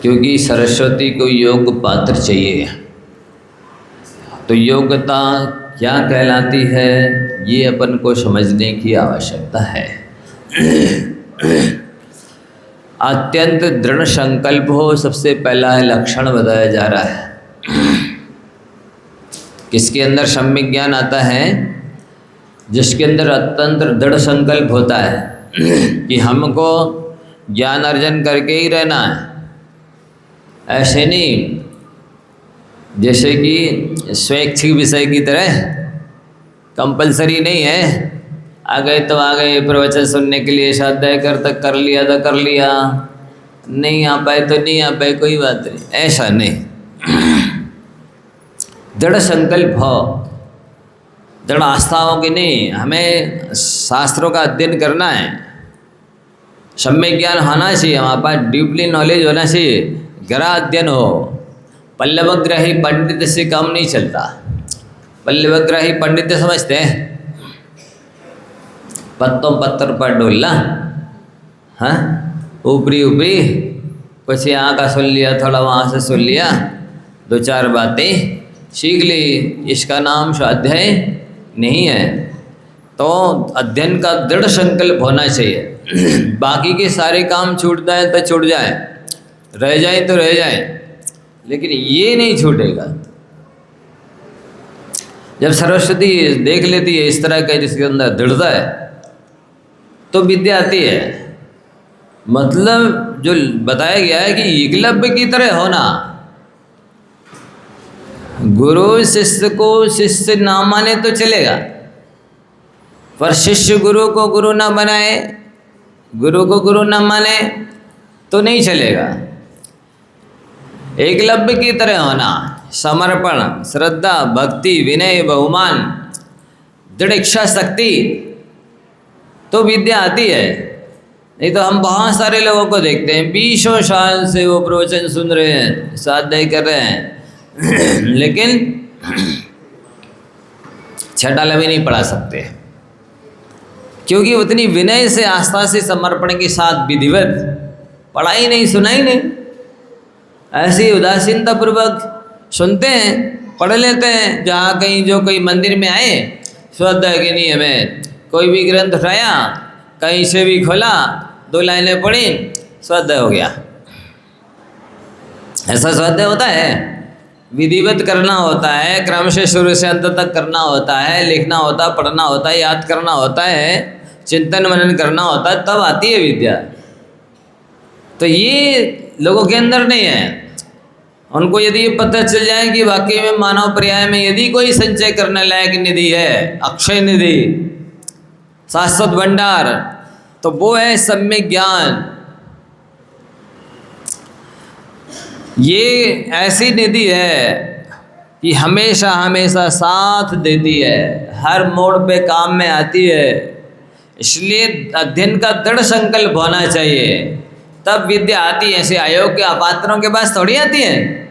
क्योंकि सरस्वती को योग्य पात्र चाहिए। तो योग्यता क्या कहलाती है, ये अपन को समझने की आवश्यकता है। अत्यंत दृढ़ संकल्प हो, सबसे पहला लक्षण बताया जा रहा है। किसके अंदर सम्यक ज्ञान आता है? जिसके अंदर अत्यंत दृढ़ संकल्प होता है कि हमको ज्ञान अर्जन करके ही रहना है। ऐसे नहीं जैसे कि स्वैच्छिक विषय की तरह कंपलसरी नहीं है, आ गए तो आ गए, प्रवचन सुनने के लिए स्वाध्याय कर लिया तो कर लिया, नहीं आ पाए तो नहीं आ पाए, कोई बात नहीं, ऐसा नहीं। दृढ़ संकल्प हो, दृढ़ आस्था हो कि नहीं हमें शास्त्रों का अध्ययन करना है, सम्यक ज्ञान होना चाहिए, हमारे पास डीपली नॉलेज होना चाहिए, गहरा अध्ययन हो। पल्लवग्राही पंडित से काम नहीं चलता। पल्लवग्राही पंडित समझते हैं पत्तों पत्थर पर डोलना, हाँ, ऊपरी ऊपरी कुछ यहाँ का सुन लिया, थोड़ा वहाँ से सुन लिया, दो चार बातें सीख ली, इसका नाम स्वाध्याय नहीं है। तो अध्ययन का दृढ़ संकल्प होना चाहिए। बाकी के सारे काम छूट जाए तो छूट जाए, रह जाए तो रह जाए, लेकिन ये नहीं छूटेगा। जब सरस्वती देख लेती है इस तरह का जिसके अंदर दृढ़ता है तो विद्या आती है। मतलब जो बताया गया है कि एकलव्य की तरह होना, गुरु शिष्य को शिष्य ना माने तो चलेगा, पर शिष्य गुरु को गुरु ना बनाए, गुरु को गुरु ना माने तो नहीं चलेगा। एकलव्य की तरह होना, समर्पण, श्रद्धा, भक्ति, विनय, बहुमान, दृढ़ इच्छा शक्ति, तो विद्या आती है। नहीं तो हम बहुत सारे लोगों को देखते हैं 20 साल से वो प्रवचन सुन रहे हैं, स्वाध्याय कर रहे हैं, लेकिन छटाला भी नहीं पढ़ा सकते, क्योंकि उतनी विनय से, आस्था से, समर्पण के साथ विधिवत पढ़ा ही नहीं, सुना ही नहीं। ऐसी उदासीनता पूर्वक सुनते हैं, पढ़ लेते हैं। जहाँ कहीं जो कोई मंदिर में आए, स्वाध्याय के नियम में कोई भी ग्रंथ उठाया, कहीं से भी खोला, 2 लाइनें पढ़ी, स्वाध्याय हो गया। ऐसा स्वाध्याय होता है? विधिवत करना होता है, क्रम से शुरू से अंत तक करना होता है, लिखना होता है, पढ़ना होता है, याद करना होता है, चिंतन मनन करना होता है, तब आती है विद्या। तो ये लोगों के अंदर नहीं है। उनको यदि ये पता चल जाए कि वाकई में मानव पर्याय में यदि कोई संचय करने लायक निधि है, अक्षय निधि, शाश्वत भंडार, तो वो है सम्यक ज्ञान। ये ऐसी निधि है कि हमेशा हमेशा साथ देती है, हर मोड़ पे काम में आती है। इसलिए अध्ययन का दृढ़ संकल्प होना चाहिए, तब विद्या आती है। ऐसे आयोग के अपात्रों के पास थोड़ी आती है,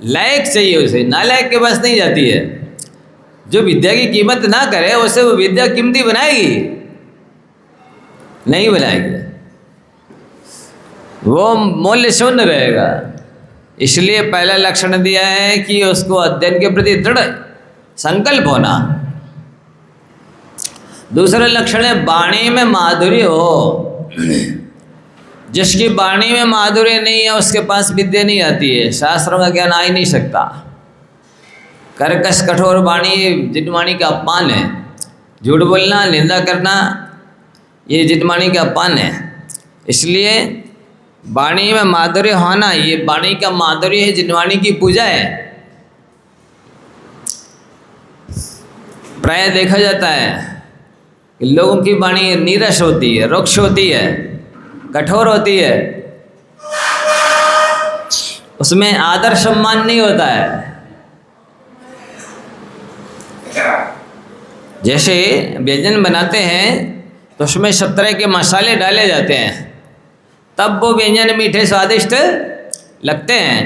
लायक चाहिए उसे, नालायक के पास नहीं जाती है। जो विद्या की कीमत ना करे उसे वो विद्या कीमती बनाएगी? नहीं बनाएगी, वो मूल्य शून्य रहेगा। इसलिए पहला लक्षण दिया है कि उसको अध्ययन के प्रति दृढ़ संकल्प होना। दूसरा लक्षण है वाणी में माधुर्य हो। जिसकी वाणी में माधुर्य नहीं है उसके पास विद्या नहीं आती है, शास्त्रों का ज्ञान आ ही नहीं सकता। कर्कश कठोर वाणी जितवाणी का अपमान है। झूठ बोलना, निंदा करना, ये जितवाणी का अपमान है। इसलिए वाणी में माधुर्य होना, ये वाणी का माधुर्य है, जितवाणी की पूजा है। प्राय देखा जाता है कि लोगों की वाणी नीरस होती है, रुक्ष होती है, कठोर होती है, उसमें आदर सम्मान नहीं होता है। जैसे व्यंजन बनाते हैं तो उसमें सब तरह के मसाले डाले जाते हैं, तब वो व्यंजन मीठे स्वादिष्ट लगते हैं।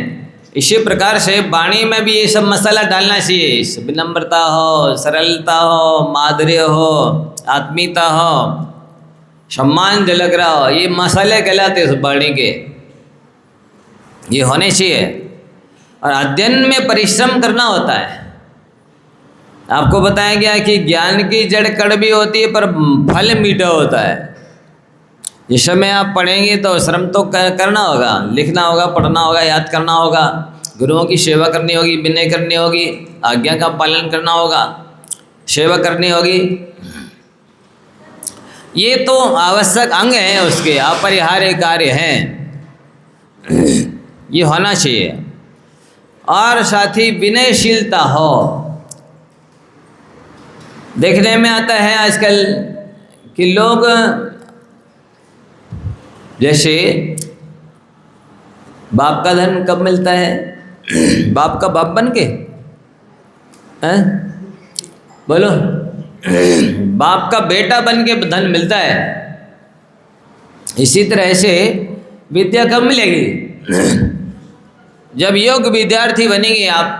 इसी प्रकार से वाणी में भी ये सब मसाला डालना चाहिए। विनम्रता हो, सरलता हो, माधुर्य हो, आत्मीयता हो, सम्मान झलक रहा हो, ये मसाले कहलाते उस वाणी के। ये होने चाहिए। और अध्ययन में परिश्रम करना होता है। आपको बताया गया कि ज्ञान की जड़ कड़वी होती है पर फल मीठा होता है। जिस समय आप पढ़ेंगे तो श्रम तो करना होगा, लिखना होगा, पढ़ना होगा, याद करना होगा, गुरुओं की सेवा करनी होगी, विनय करनी होगी, आज्ञा का पालन करना होगा, सेवा करनी होगी। ये तो आवश्यक अंग हैं, उसके अपरिहार्य कार्य हैं, ये होना चाहिए। और साथ ही विनयशीलता हो। देखने में आता है आजकल कि लोग जैसे बाप का धन कब मिलता है? बाप का बाप बन के, हैं? बोलो, बाप का बेटा बन के धन मिलता है। इसी तरह से विद्या कब मिलेगी? जब योग्य विद्यार्थी बनेंगे, आप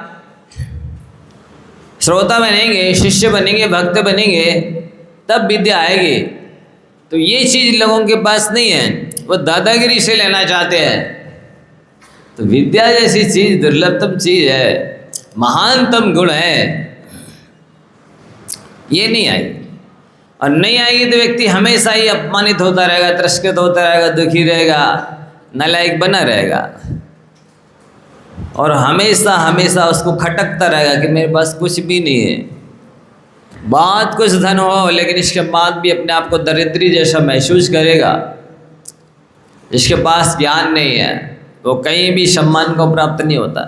श्रोता बनेंगे, शिष्य बनेंगे, भक्त बनेंगे, तब विद्या आएगी। तो ये चीज़ लोगों के पास नहीं है, वो दादागिरी से लेना चाहते हैं। तो विद्या जैसी चीज़ दुर्लभतम चीज़ है, महानतम गुण है, ये नहीं आई। और नहीं आएगी तो व्यक्ति हमेशा ही अपमानित होता रहेगा, तिरस्कृत होता रहेगा, दुखी रहेगा, नालायक बना रहेगा और हमेशा हमेशा उसको खटकता रहेगा कि मेरे पास कुछ भी नहीं है। बहुत कुछ धन हो लेकिन इसके बाद भी अपने आप को दरिद्री जैसा महसूस करेगा। जिसके पास ज्ञान नहीं है वो कहीं भी सम्मान को प्राप्त नहीं होता।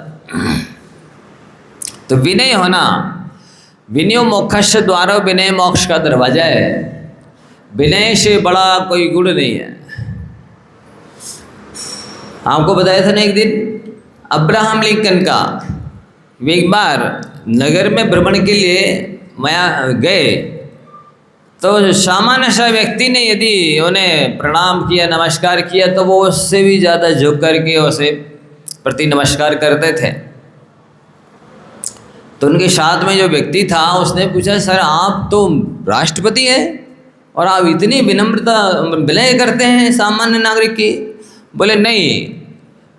तो विनय होना, विनयो मोक्षस्य द्वारो, विनय मोक्ष का दरवाजा है। विनय से बड़ा कोई गुण नहीं है। आपको बताया था ना एक दिन अब्राहम लिंकन का, वे एक बार नगर में भ्रमण के लिए गए तो सामान्य सा व्यक्ति ने यदि उन्हें प्रणाम किया, नमस्कार किया, तो वो उससे भी ज़्यादा झुक करके उसे प्रति नमस्कार करते थे। तो उनके साथ में जो व्यक्ति था उसने पूछा, सर आप तो राष्ट्रपति हैं और आप इतनी विनम्रता विनय करते हैं सामान्य नागरिक की? बोले नहीं,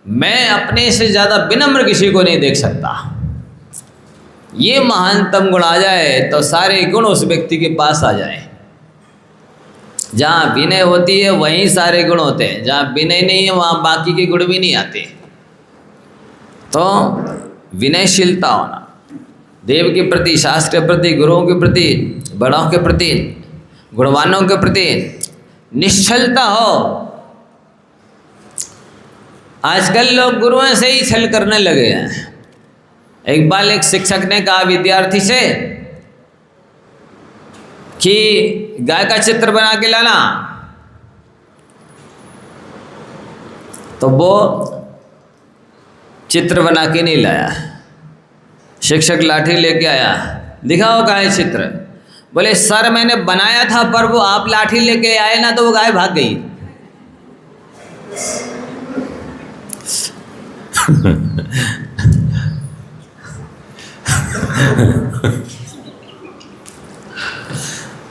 मैं अपने से ज़्यादा विनम्र किसी को नहीं देख सकता। ये महानतम गुण आ जाए तो सारे गुण उस व्यक्ति के पास आ जाए। जहाँ विनय होती है वहीं सारे गुण होते हैं, जहाँ विनय नहीं है वहाँ बाकी के गुण भी नहीं आते। तो विनयशीलता होना, देव के प्रति, शास्त्र के प्रति, गुरुओं के प्रति, बड़ों के प्रति, गुणवानों के प्रति निश्चलता हो। आजकल लोग गुरुओं से ही छल करने लगे हैं। एक बार एक शिक्षक ने कहा विद्यार्थी से कि गाय का चित्र बना के लाना, तो वो चित्र बना के नहीं लाया। शिक्षक लाठी लेके आया, दिखाओ गाय चित्र। बोले सर मैंने बनाया था पर वो आप लाठी लेके आए ना तो वो गाय भाग गई।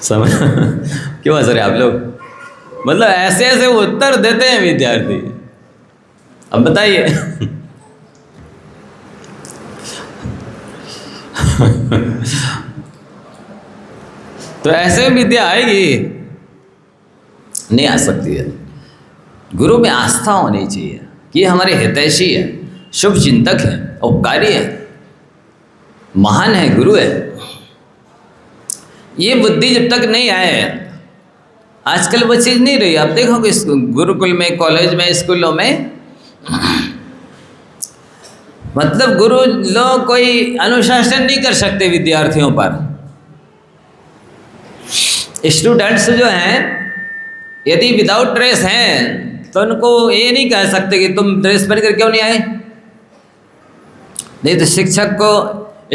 समझ क्यों हंस रहे आप लोग? मतलब ऐसे ऐसे उत्तर देते हैं विद्यार्थी। अब बताइए तो ऐसे विद्या आएगी? नहीं आ सकती है। गुरु में आस्था होनी चाहिए कि ये हमारे हितैषी है, शुभ चिंतक है, उपकारी है, महान है, गुरु है। ये बुद्धि जब तक नहीं आए, आजकल वो चीज़ नहीं रही। आप देखोगे गुरुकुल में, कॉलेज में, स्कूलों में, मतलब गुरु लोग कोई अनुशासन नहीं कर सकते विद्यार्थियों पर। स्टूडेंट्स जो हैं यदि विदाउट ड्रेस हैं तो उनको ये नहीं कह सकते कि तुम ड्रेस पहन कर क्यों नहीं आए। नहीं तो शिक्षक को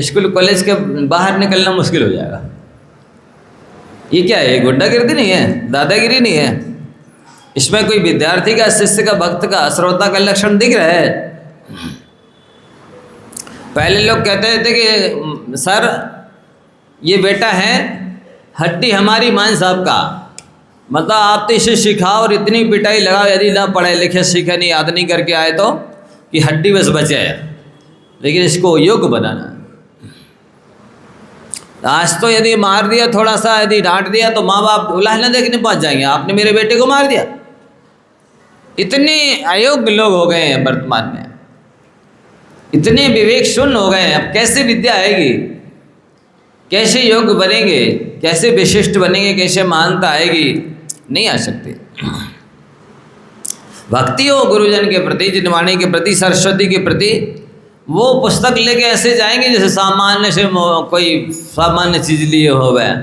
स्कूल कॉलेज के बाहर निकलना मुश्किल हो जाएगा। ये क्या है? गुंडागिरी नहीं है, दादागिरी नहीं है। इसमें कोई विद्यार्थी का, शिष्य का, भक्त का, श्रोता का लक्षण दिख रहा है। पहले लोग कहते थे कि सर ये बेटा है, हड्डी हमारी मांस आपका, मतलब आप तो इसे सिखाओ और इतनी पिटाई लगाओ, यदि ना पढ़े लिखे सीखे नहीं, याद नहीं करके आए तो कि हड्डी बस बचे है, लेकिन इसको योग्य बनाना। आज तो यदि मार दिया, थोड़ा सा यदि डांट दिया तो माँ बाप उलाहना देखने पहुंच जाएंगे, आपने मेरे बेटे को मार दिया। इतने अयोग्य लोग हो गए हैं वर्तमान में, इतने विवेक शून्य हो गए हैं। अब कैसे विद्या आएगी, कैसे योग्य बनेंगे, कैसे विशिष्ट बनेंगे, कैसे महानता आएगी? नहीं आ सकती। भक्ति हो गुरुजन के प्रति, जिनवाणी के प्रति, सरस्वती के प्रति, वो पुस्तक लेके ऐसे जाएंगे जैसे सामान्य से कोई सामान्य चीज लिए हो वह।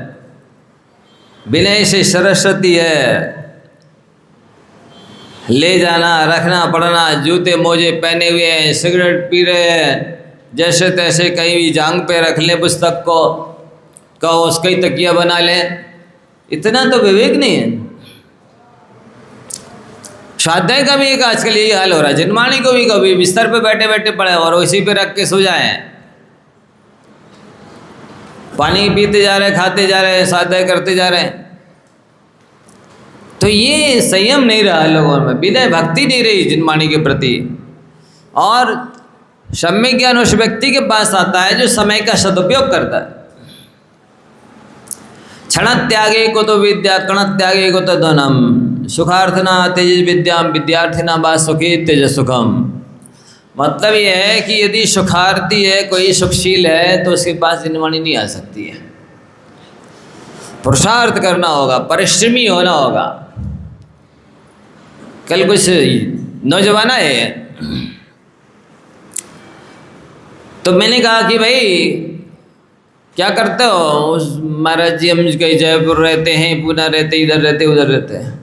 विनय से सरस्वती है, ले जाना, रखना, पढ़ना, जूते मोजे पहने हुए हैं, सिगरेट पी रहे हैं, जैसे तैसे कहीं भी जांग पे रख ले पुस्तक को, कहो उसका ही तकिया बना ले। इतना तो विवेक नहीं है। स्वाध्याय का भी एक आजकल यही हाल हो रहा है। जिनवाणी को भी कभी बिस्तर पे बैठे बैठे पड़े और उसी पे रख के सो जाए, पानी पीते जा रहे, खाते जा रहे, स्वाध्याय करते जा रहे हैं। तो ये संयम नहीं रहा लोगों में, विनय भक्ति नहीं रही जिनवाणी के प्रति। और सम्यक ज्ञान उस व्यक्ति के पास आता है जो समय का सदुपयोग करता है। क्षण त्यागे को तो विद्या, कण त्यागे को तो धनम, सुखार्थना तेज विद्याम, विद्यार्थिना बा सुखी तेज सुखम। मतलब ये है कि यदि सुखार्थी है, कोई सुखशील है, तो उसके पास जिनवाणी नहीं आ सकती है। पुरुषार्थ करना होगा, परिश्रमी होना होगा। कल कुछ नौजवान आए तो मैंने कहा कि भाई क्या करते हो? उस महाराज जी हम कहीं जयपुर रहते हैं, पुणे रहते, इधर रहते, उधर रहते हैं।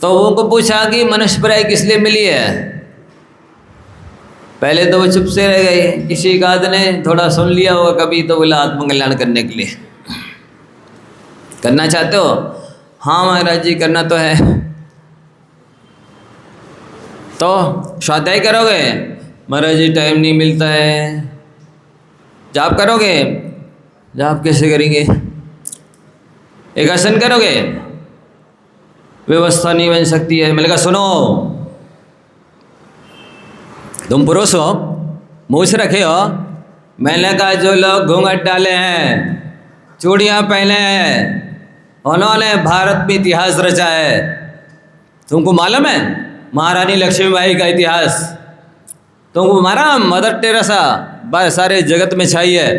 तो उनको पूछा कि मनुष्य पराई किस लिए मिली है? पहले तो वो चुप से रह गए, किसी एक आध ने थोड़ा सुन लिया होगा कभी, तो बोला आत्मकल्याण करने के लिए। करना चाहते हो? हाँ महाराज जी करना तो है। तो स्वाध्याय करोगे? महाराज जी टाइम नहीं मिलता है। जाप करोगे? जाप कैसे करेंगे? एक आसन करोगे? व्यवस्था नहीं बन सकती है। मैंने कहा सुनो, तुम पुरुष हो, मूछ रखे हो। मैंने कहा जो लोग घूंघट डाले हैं, चूड़ियाँ पहने हैं, उन्होंने भारत में इतिहास रचा है। तुमको मालूम है महारानी लक्ष्मीबाई का इतिहास? तुमको मारा मदर टेरेसा बस सारे जगत में छाई है?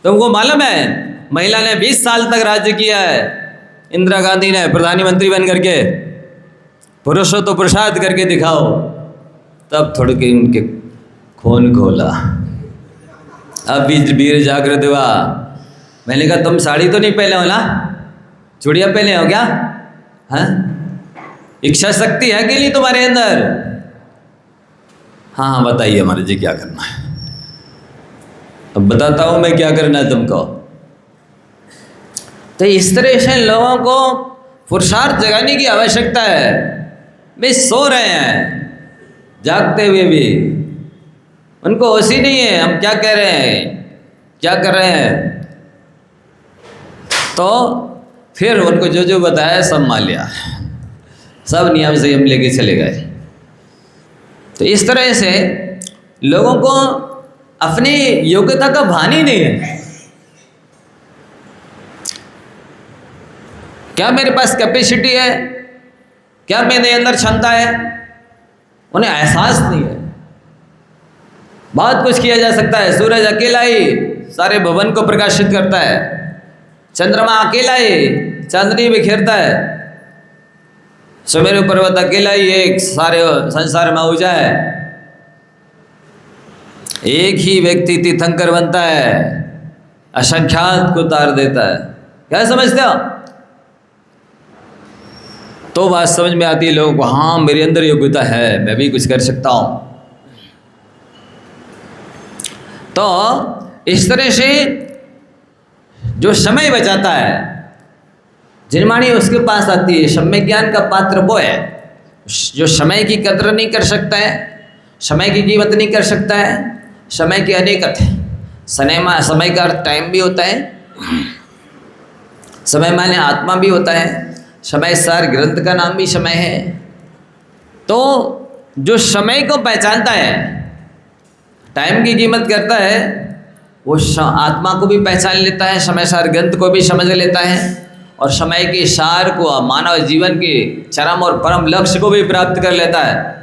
तुमको मालूम है महिला ने 20 साल तक राज्य किया है, इंदिरा गांधी ने प्रधानमंत्री बन करके? पुरुष हो तो पुरुषार्थ करके दिखाओ। तब थोड़े के उनके खून खोला, अब वीर जागृत हुआ। मैंने कहा तुम साड़ी तो नहीं पहने हो ना, चूड़ियाँ पहने हो क्या? हाँ, इच्छा शक्ति है कि नहीं तुम्हारे अंदर? हाँ हाँ बताइए हमारे जी क्या करना है। अब बताता हूँ मैं क्या करना है तुमको। तो इस तरह से लोगों को पुरुषार्थ जगाने की आवश्यकता है। वे सो रहे हैं जागते हुए भी, उनको होश ही नहीं है हम क्या कह रहे हैं, क्या कर रहे हैं। तो फिर उनको जो जो बताया सब मान लिया, सब नियम संयम लेके चले गए। तो इस तरह से लोगों को अपनी योग्यता का भान ही नहीं है। क्या मेरे पास कैपेसिटी है, क्या मेरे अंदर क्षमता है, उन्हें एहसास नहीं है। बहुत कुछ किया जा सकता है। सूरज अकेला ही सारे भवन को प्रकाशित करता है, चंद्रमा अकेला ही चांदनी बिखेरता है, सुमेरु पर्वत अकेला ही एक सारे संसार में ऊंचा है। एक ही व्यक्ति तीर्थंकर बनता है, असंख्यात को तार देता है। क्या समझते हो? तो बात समझ में आती है लोगों को, हाँ मेरे अंदर योग्यता है, मैं भी कुछ कर सकता हूँ। तो इस तरह से जो समय बचाता है, जिनवाणी उसके पास आती है। सम्यक ज्ञान का पात्र वो है जो समय की कद्र नहीं कर सकता है, समय की कीमत नहीं कर सकता है। समय के अनेक अर्थ हैं। समय का अर्थ टाइम भी होता है, समय माने आत्मा भी होता है, समय सार ग्रंथ का नाम भी समय है। तो जो समय को पहचानता है, टाइम की कीमत करता है, वो आत्मा को भी पहचान लेता है, समय सार ग्रंथ को भी समझ लेता है और समय के सार को, मानव जीवन के चरम और परम लक्ष्य को भी प्राप्त कर लेता है।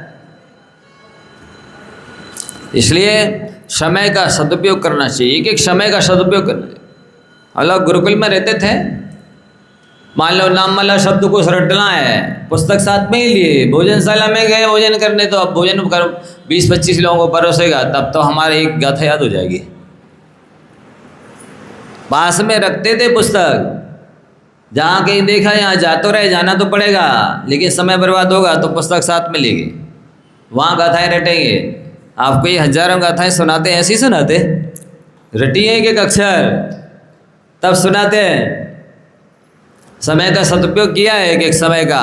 इसलिए समय का सदुपयोग करना चाहिए, एक एक समय का सदुपयोग करना चाहिए। अलग गुरुकुल में रहते थे, मान लो नाम वाला शब्द को रटना है, पुस्तक साथ में ही लिए, भोजनशाला में गए भोजन करने, तो अब भोजन कर 20-25 लोगों को परोसेगा, तब तो हमारे एक गाथा याद हो जाएगी। पास में रखते थे पुस्तक, जहाँ कहीं देखा यहाँ जा तो रहे, जाना तो पड़ेगा, लेकिन समय बर्बाद होगा तो पुस्तक साथ में लेंगे, वहाँ गाथाएँ रटेंगे। आपको ये हजारों गाथाएँ सुनाते हैं, ऐसी सुनाते, रटी है एक अक्षर तब सुनाते हैं। समय का सदुपयोग किया है एक समय का,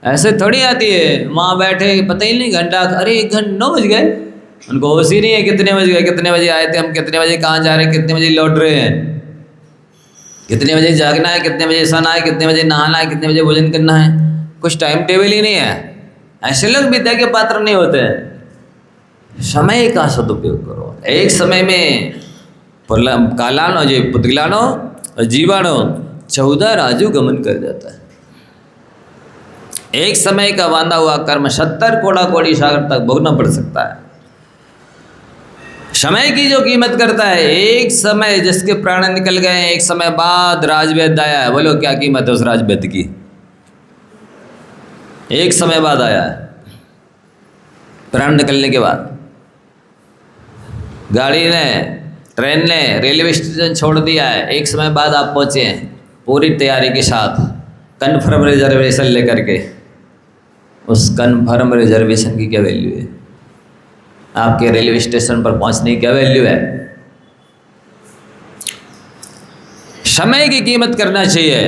ऐसे थोड़ी आती है। वहाँ बैठे पता ही नहीं घंटा, अरे 9 बज गए, उनको होश ही नहीं है कितने बज गए, कितने बजे आए थे हम, कितने बजे कहाँ जा रहे हैं, कितने बजे लौट रहे हैं, कितने बजे जागना है, कितने बजे सोना है, कितने बजे नहाना है, कितने बजे भोजन करना है, कुछ टाइम टेबल ही नहीं है। ऐसे लोग विद्या के पात्र नहीं होते हैं। समय का सदुपयोग करो। एक समय में कालानो जे पुतलानो जीवाणो 14 राजू गमन कर जाता है। एक समय का बांधा हुआ कर्म 70 कोड़ा कोड़ी सागर तक भोगना पड़ सकता है। समय की जो कीमत करता है, एक समय जिसके प्राण निकल गए, एक समय बाद राजवैद्य आया है, बोलो क्या कीमत है उस राजवैद्य की? एक समय बाद आया है, प्राण निकलने के बाद। गाड़ी ने, ट्रेन ने रेलवे स्टेशन छोड़ दिया है, एक समय बाद आप पहुँचे हैं पूरी तैयारी के साथ, कन्फर्म रिजर्वेशन लेकर के। उस कन्फर्म रिजर्वेशन की क्या वैल्यू है? आपके रेलवे स्टेशन पर पहुंचने की क्या वैल्यू है? समय की कीमत करना चाहिए।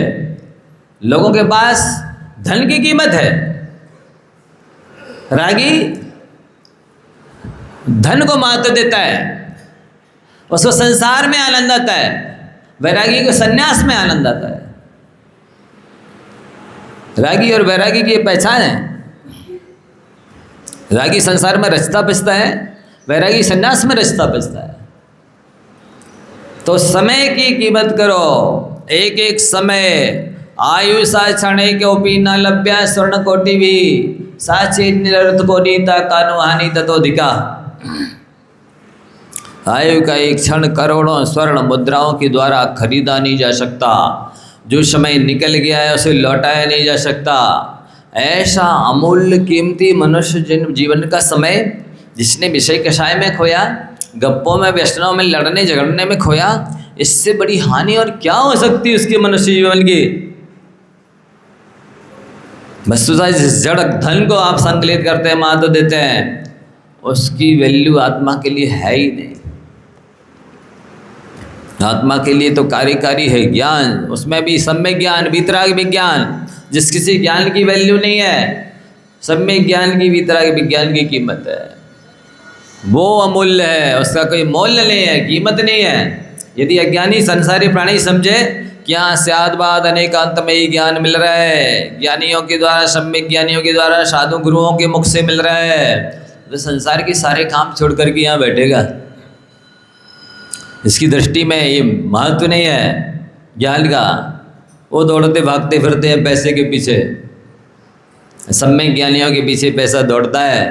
लोगों के पास धन की कीमत है, रागी धन को महत्व देता है, उसको संसार में आनंद आता है, वैरागी को सन्यास में आनंद आता है। रागी और वैरागी की पहचान है। रागी संसार में रचता बचता है, वैरागी सन्यास में रचता बचता है। तो समय की कीमत करो। एक एक समय आयु सा क्षण के न लभ्या स्वर्ण कोटि भी साचे निरर्थ को नीता कानु हानि ततोधिका। आयु का एक क्षण करोड़ों स्वर्ण मुद्राओं के द्वारा खरीदा नहीं जा सकता। जो समय निकल गया है उसे लौटाया नहीं जा सकता। ऐसा अमूल्य कीमती मनुष्य जीवन का समय जिसने विषय कषाय में खोया, गप्पों में व्यसनों में लड़ने झगड़ने में खोया, इससे बड़ी हानि और क्या हो सकती है उसके मनुष्य जीवन की? वस्तुतः जिस जड़ धन को आप संकलित करते हैं, महत्व देते हैं, उसकी वैल्यू आत्मा के लिए है ही नहीं। आत्मा के लिए तो कार्यकारी है ज्ञान, उसमें भी सम्यक ज्ञान, वीतराग विज्ञान। जिस किसी ज्ञान की वैल्यू नहीं है, सम्यक ज्ञान की, वीतराग विज्ञान की कीमत है। वो अमूल्य है, उसका कोई मूल्य नहीं है, कीमत नहीं है। यदि अज्ञानी संसारी प्राणी समझे कि यहाँ स्यादबाद अनेकांत में ही ज्ञान मिल रहा है, ज्ञानियों के द्वारा, सम्यक ज्ञानियों के द्वारा, साधु गुरुओं के मुख से मिल रहा है, तो संसार के सारे काम छोड़ करके यहाँ बैठेगा। इसकी दृष्टि में ये महत्व नहीं है ज्ञान का। वो दौड़ते भागते फिरते हैं पैसे के पीछे, सम्यक ज्ञानियों के पीछे पैसा दौड़ता है।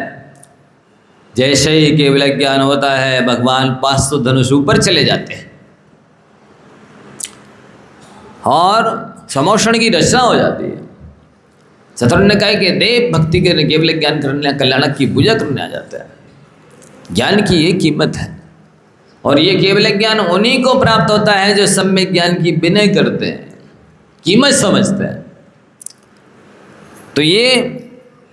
जैसे ही केवल ज्ञान होता है, भगवान 500 धनुष ऊपर चले जाते हैं और समोषण की रचना हो जाती है। शत्रुघ्न ने कहा कि देव भक्ति के केवल ज्ञान करने, कल्याणक की पूजा करने आ जाता है। ज्ञान की ये कीमत है, और ये केवल ज्ञान उन्हीं को प्राप्त होता है जो सम्यक ज्ञान की विनय करते हैं, कीमत समझते हैं। तो ये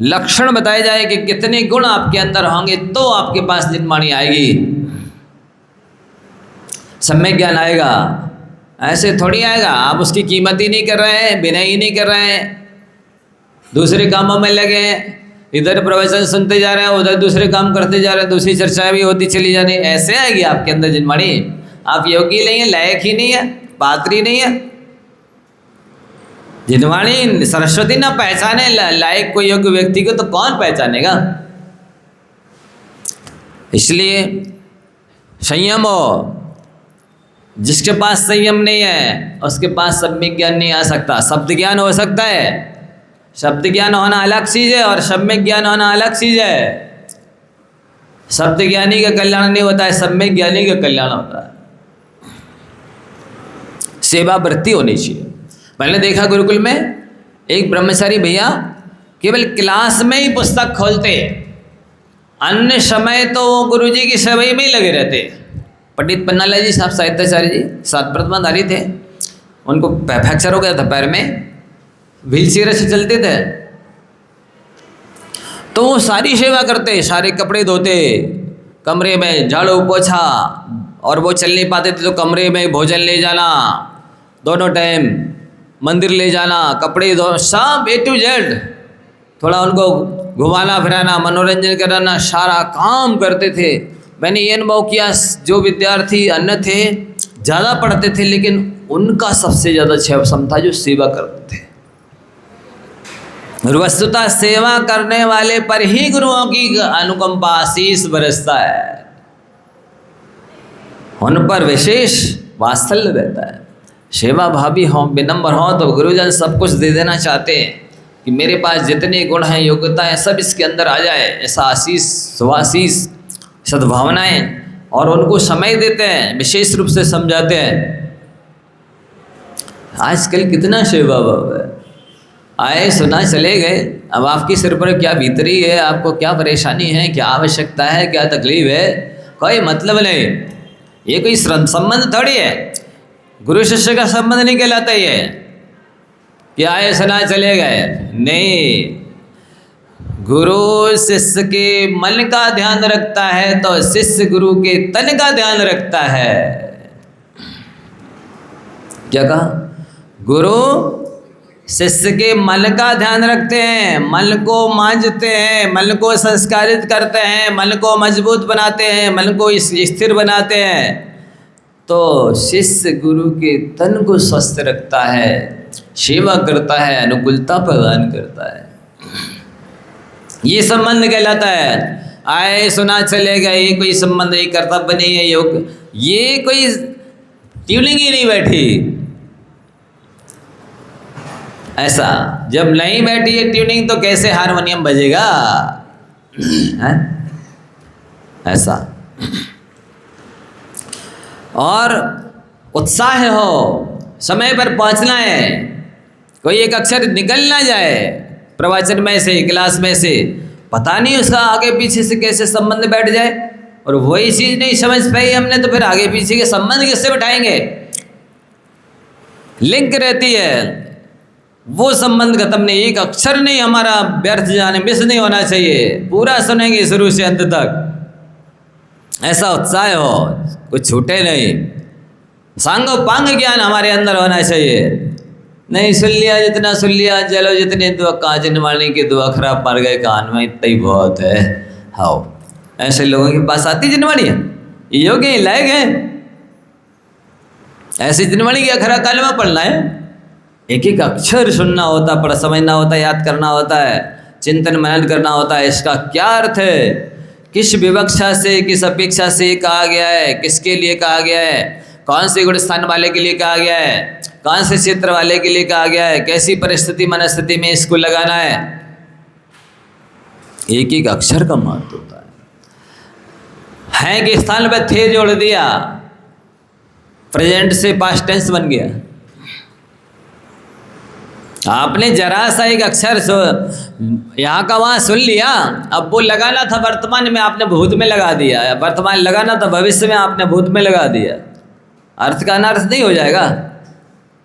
लक्षण बताए जाए कि कितने गुण आपके अंदर होंगे तो आपके पास जिनवाणी आएगी, सम्यक ज्ञान आएगा। ऐसे थोड़ी आएगा। आप उसकी कीमत ही नहीं कर रहे हैं, विनय ही नहीं कर रहे हैं, दूसरे कामों में लगे हैं, इधर प्रवचन सुनते जा रहे हैं, उधर दूसरे काम करते जा रहे हैं, दूसरी चर्चा भी होती चली जा रही है। ऐसे आएगी आपके अंदर जिनवाणी? आप योगी नहीं है, लायक ही नहीं है, पात्री नहीं है। जिनवाणी सरस्वती ना पहचाने लायक कोई योग्य व्यक्ति को, तो कौन पहचानेगा? इसलिए संयम हो। जिसके पास संयम नहीं है उसके पास सम्यक ज्ञान नहीं आ सकता। शब्द ज्ञान हो सकता है, शब्द ज्ञान होना अलग चीज़ है और सम्यक ज्ञान होना अलग चीज़ है। शब्द ज्ञानी का कल्याण नहीं होता है, सम्यक ज्ञानी का कल्याण होता है। सेवा वृत्ति होनी चाहिए। मैंने देखा गुरुकुल में एक ब्रह्मचारी भैया केवल क्लास में ही पुस्तक खोलते, अन्य समय तो वो गुरु जी की सेवा में ही लगे रहते। पंडित पन्नालाल जी साहब साहित्याचार्य जी 7 प्रतिमाधारी थे, उनको फ्रैक्चर हो गया था पैर में, व्हील चेयर से चलते थे, तो वो सारी सेवा करते, सारे कपड़े धोते, कमरे में झाड़ू पोछा, और वो चल नहीं पाते थे तो कमरे में भोजन ले जाना, दोनों टाइम मंदिर ले जाना, कपड़े धो, सब A to Z, थोड़ा उनको घुमाना फिराना, मनोरंजन कराना, सारा काम करते थे। मैंने ये अनुभव किया, जो विद्यार्थी अन्य थे ज़्यादा पढ़ते थे लेकिन उनका सबसे ज़्यादा क्षम था जो सेवा करते थे। वस्तुतः सेवा करने वाले पर ही गुरुओं की अनुकंपा आशीष बरसता है, उन पर विशेष वात्सल्य रहता है। सेवा भावी हो, विनम्र हो तो गुरुजन सब कुछ दे देना चाहते हैं कि मेरे पास जितने गुण हैं, योग्यताएं सब इसके अंदर आ जाए, ऐसा आशीष, सुआशीष, सद्भावनाएं, और उनको समय देते हैं, विशेष रूप से समझाते हैं। आजकल कितना सेवा भाव है, आए सुना चले गए। अब आपके सिर पर क्या बीतरी है, आपको क्या परेशानी है, क्या आवश्यकता है, क्या तकलीफ है, कोई मतलब नहीं। ये कोई संबंध थोड़ी है, गुरु शिष्य का संबंध नहीं कहलाता ये कि आए सुना चले गए। नहीं, गुरु शिष्य के मन का ध्यान रखता है तो शिष्य गुरु के तन का ध्यान रखता है। क्या कहा? गुरु शिष्य के मन का ध्यान रखते हैं, मन को मांझते हैं, मन को संस्कारित करते हैं, मन को मजबूत बनाते हैं, मन को स्थिर बनाते हैं। तो शिष्य गुरु के तन को स्वस्थ रखता है, सेवा करता है, अनुकूलता प्रदान करता है। ये संबंध कहलाता है। आए सुना चले गए, ये कोई संबंध नहीं, कर्तव्य नहीं है, योग, ये कोई ट्यूनिंग ही नहीं बैठी। ऐसा जब नहीं बैठी है ट्यूनिंग तो कैसे हारमोनियम बजेगा? ऐसा। और उत्साह हो, समय पर पहुंचना है, कोई एक अक्षर निकल ना जाए प्रवचन में से, क्लास में से, पता नहीं उसका आगे पीछे से कैसे संबंध बैठ जाए, और वही चीज़ नहीं समझ पाई हमने तो फिर आगे पीछे के संबंध किससे बैठाएंगे? लिंक रहती है, वो संबंध खत्म नहीं, एक अक्षर नहीं हमारा व्यर्थ जाने, मिस नहीं होना चाहिए, पूरा सुनेंगे शुरू से अंत तक। ऐसा उत्साह हो, कुछ छूटे नहीं, सांगो पांग ज्ञान हमारे अंदर होना चाहिए। नहीं सुन लिया, जितना सुन लिया, चलो जितने दुआ काजन वाणी की दुआ खराब मार गए कान में, इतना ही बहुत है। हाँ, ऐसे लोगों के पास आती जिनवाणी है, योग्य लायक है, ऐसी जिनवाणी की अखरा कालमा पढ़ना है, एक एक अक्षर सुनना होता, पढ़ समझना होता, याद करना होता है, चिंतन मनन करना होता है। इसका क्या अर्थ है, किस विवक्षा से, किस अपेक्षा से कहा गया है, किसके लिए कहा गया है, कौन से गुण स्थान वाले के लिए कहा गया है, कौन से क्षेत्र वाले के लिए कहा गया है, कैसी परिस्थिति मनस्थिति में इसको लगाना है। एक एक अक्षर का महत्व होता है कि स्थान पर थे जोड़ दिया, प्रेजेंट से पास्ट टेंस बन गया। आपने जरा सा एक अक्षर यहाँ का वहाँ सुन लिया, अब वो लगाना था वर्तमान में आपने भूत में लगा दिया, वर्तमान लगाना था भविष्य में आपने भूत में लगा दिया, अर्थ का अनर्थ नहीं हो जाएगा।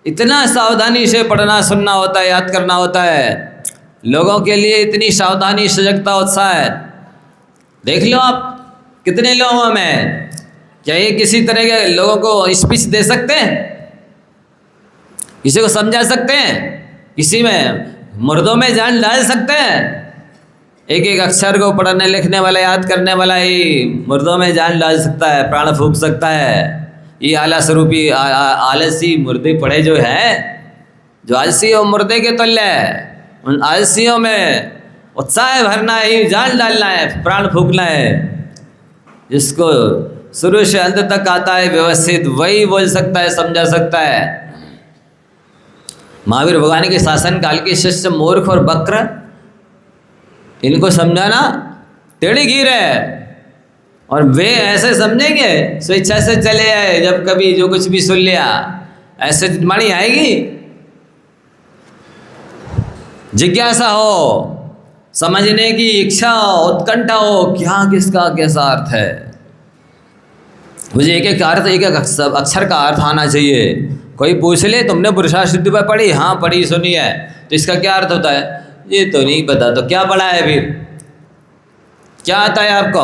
इतना सावधानी से पढ़ना सुनना होता है, याद करना होता है। लोगों के लिए इतनी सावधानी, सजगता, उत्साह है। देख लो आप कितने लोगों में, क्या ये किसी तरह के लोगों को स्पीच दे सकते हैं, किसी को समझा सकते हैं, किसी में मुर्दों में जान डाल सकते हैं? एक एक अक्षर को पढ़ने लिखने वाला, याद करने वाला ही मुर्दों में जान डाल सकता है, प्राण फूंक सकता है। ये आला स्वरूपी आलसी मुर्दे पड़े जो हैं, जो आलसी और मुर्दे के तुल्य है, उन आलसियों में उत्साह भरना है, जान डालना है, प्राण फूंकना है। जिसको शुरू से अंत तक आता है व्यवस्थित, वही बोल सकता है, समझा सकता है। महावीर भगवान के शासन काल के शिष्य मूर्ख और बक्र, इनको समझाना टेढ़ी गिर है, और वे ऐसे समझेंगे स्वेच्छा से चले आए, जब कभी जो कुछ भी सुन लिया ऐसे जितमानी आएगी। जिज्ञासा हो, समझने की इच्छा हो, उत्कंठा हो, क्या किसका कैसा अर्थ है। मुझे एक एक अर्थ, एक एक अक्षर का अर्थ आना चाहिए। कोई पूछ ले तुमने पुरुषार्थ सिद्धि पर पढ़ी? हाँ पढ़ी, सुनी है। तो इसका क्या अर्थ होता है? ये तो नहीं पता। तो क्या पढ़ा है फिर? क्या आता है आपको?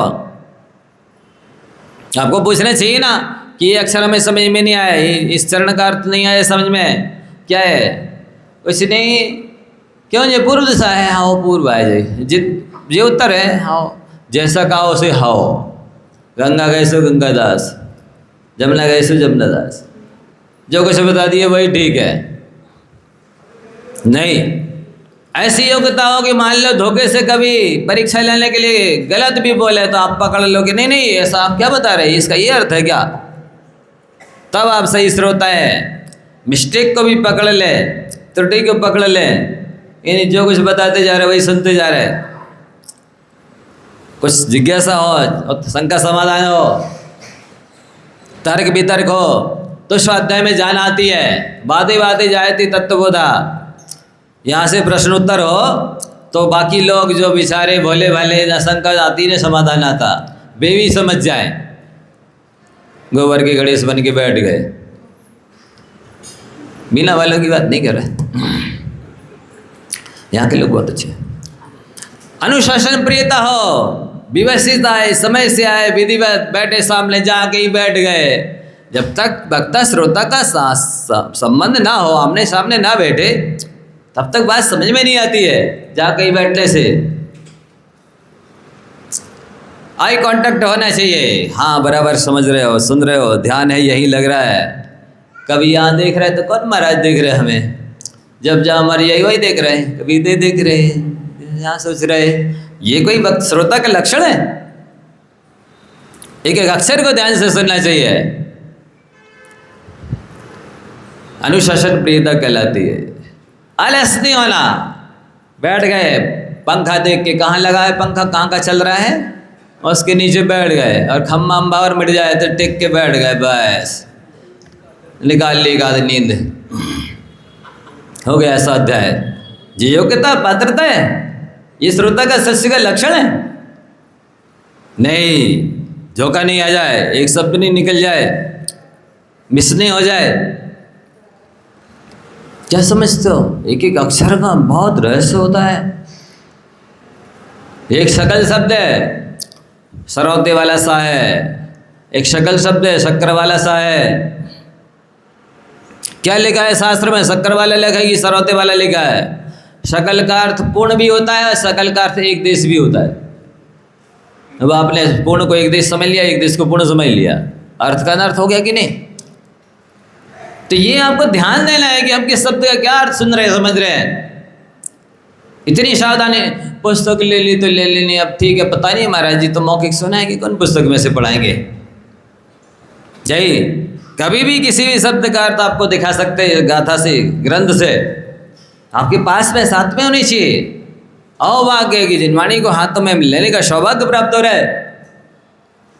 आपको पूछना चाहिए ना कि ये अक्षर हमें समझ में नहीं आया, इस चरण का अर्थ नहीं आया समझ में, क्या है? कुछ नहीं। क्यों? ये पूर्व दिशा है, हाँ पूर्व है जी, ये उत्तर है, हाँ जैसा कहा उसे हाओ। गंगा गए सो गंगादास, जमुना गए सो जमुनादास, जो कुछ बता दिए वही ठीक है। नहीं, ऐसी योग्यता हो कि मान लो धोखे से कभी परीक्षा लेने के लिए गलत भी बोले तो आप पकड़ लो कि नहीं नहीं ऐसा आप क्या बता रहे हैं, इसका ये अर्थ है क्या, तब आप सही श्रोता है। मिस्टेक को भी पकड़ ले, त्रुटि को पकड़ ले, यानी जो कुछ बताते जा रहे वही सुनते जा रहे। कुछ जिज्ञासा हो, शंका समाधान हो, तर्क वितर्क हो तो स्वाध्याय में जान आती है। बातें बातें जायती तत्वबोधा। यहाँ से प्रश्न उत्तर हो तो बाकी लोग जो बेचारे भोले भाले शंका आती ने समाधान आता, वे भी समझ जाए। गोबर के गणेश बन के बैठ गए, बिना वालों की बात नहीं कर रहे। यहाँ के लोग बहुत अच्छे। अनुशासन प्रियता हो, व्यवस्थित आए, समय से आए, विधिवत बैठे, सामने जाके ही बैठ गए। जब तक वक्ता श्रोता का संबंध ना हो, आमने सामने ना बैठे, तब तक बात समझ में नहीं आती है। जाके ही बैठने से आई कांटेक्ट होना चाहिए। हाँ बराबर समझ रहे हो, सुन रहे हो, ध्यान है यही लग रहा है। कभी यहाँ देख रहे तो कौन महाराज देख रहे हमें, जब जहाँ हमारे यही वही देख रहे हैं, कभी दे देख रहे हैं, यहाँ सोच रहे हैं। ये कोई वक्त श्रोता का लक्षण है? एक एक अक्षर को ध्यान से सुनना चाहिए। अनुशासन प्रियता कहलाती है। आलस नहीं होना। बैठ गए, पंखा देख के कहाँ लगा है पंखा, कहाँ का चल रहा है, उसके नीचे बैठ गए, और खम्मा अम्बावर मिट जाए तो टेक के बैठ गए, बस निकाल ली एक आधी नींद, हो गया ऐसा अध्याय। जी योग्यता पात्रता है, ये श्रोता का सस्य का लक्षण है। नहीं, झोंका नहीं आ जाए, एक शब्द नहीं निकल जाए, मिस नहीं हो जाए। क्या समझते हो? एक एक अक्षर का बहुत रहस्य होता है। एक शकल शब्द है, सरौते वाला सा है। एक शकल शब्द है, शक्कर वाला सा है। क्या लिखा है शास्त्र में? शक्कर वाला लिखा है कि सरौते वाला लिखा है? शकल का अर्थ पूर्ण भी होता है और शकल का अर्थ एक देश भी होता है। अब आपने पूर्ण को एक देश समझ लिया, एक देश को पूर्ण समझ लिया, अर्थ का अनर्थ हो गया कि नहीं? तो ये आपको ध्यान देना है कि हम किस शब्द का क्या अर्थ सुन रहे हैं, समझ रहे हैं। इतनी सावधानी, पुस्तक ले ली तो ले लेनी, अब ठीक है, पता नहीं महाराज जी तो मौखिक सुना है कि कौन पुस्तक में से पढ़ाएंगे। जय, कभी भी किसी भी शब्द का अर्थ आपको दिखा सकते हैं गाथा से, ग्रंथ से, आपके पास में साथ में होनी चाहिए। अभाग्य की जिनवाणी को हाथों में लेने का सौभाग्य प्राप्त हो रहा है।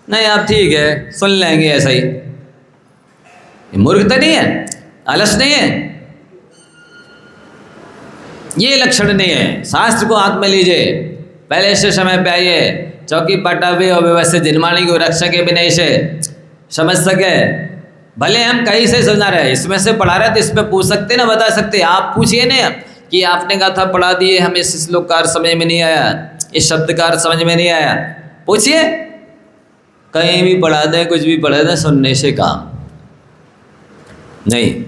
नहीं आप ठीक है सुन लेंगे ऐसा ही, मूर्खता नहीं है, आलस नहीं है, ये लक्षण नहीं है। शास्त्र को हाथ में लीजिए, पहले से समय पे आइए, चौकी पटावे और व्यवस्थित जिनवाणी को रख सके विनय से, समझ सके। भले हम कहीं से सुना रहे, इसमें से पढ़ा रहे तो इस पर पूछ सकते ना, बता सकते। आप पूछिए ना कि आपने गाथा पढ़ा दिए, हमें इस श्लोक का अर्थ समझ में नहीं आया, इस शब्द का अर्थ समझ में नहीं आया, पूछिए। कहीं भी पढ़ा दें, कुछ भी पढ़ा दें, सुनने से काम नहीं।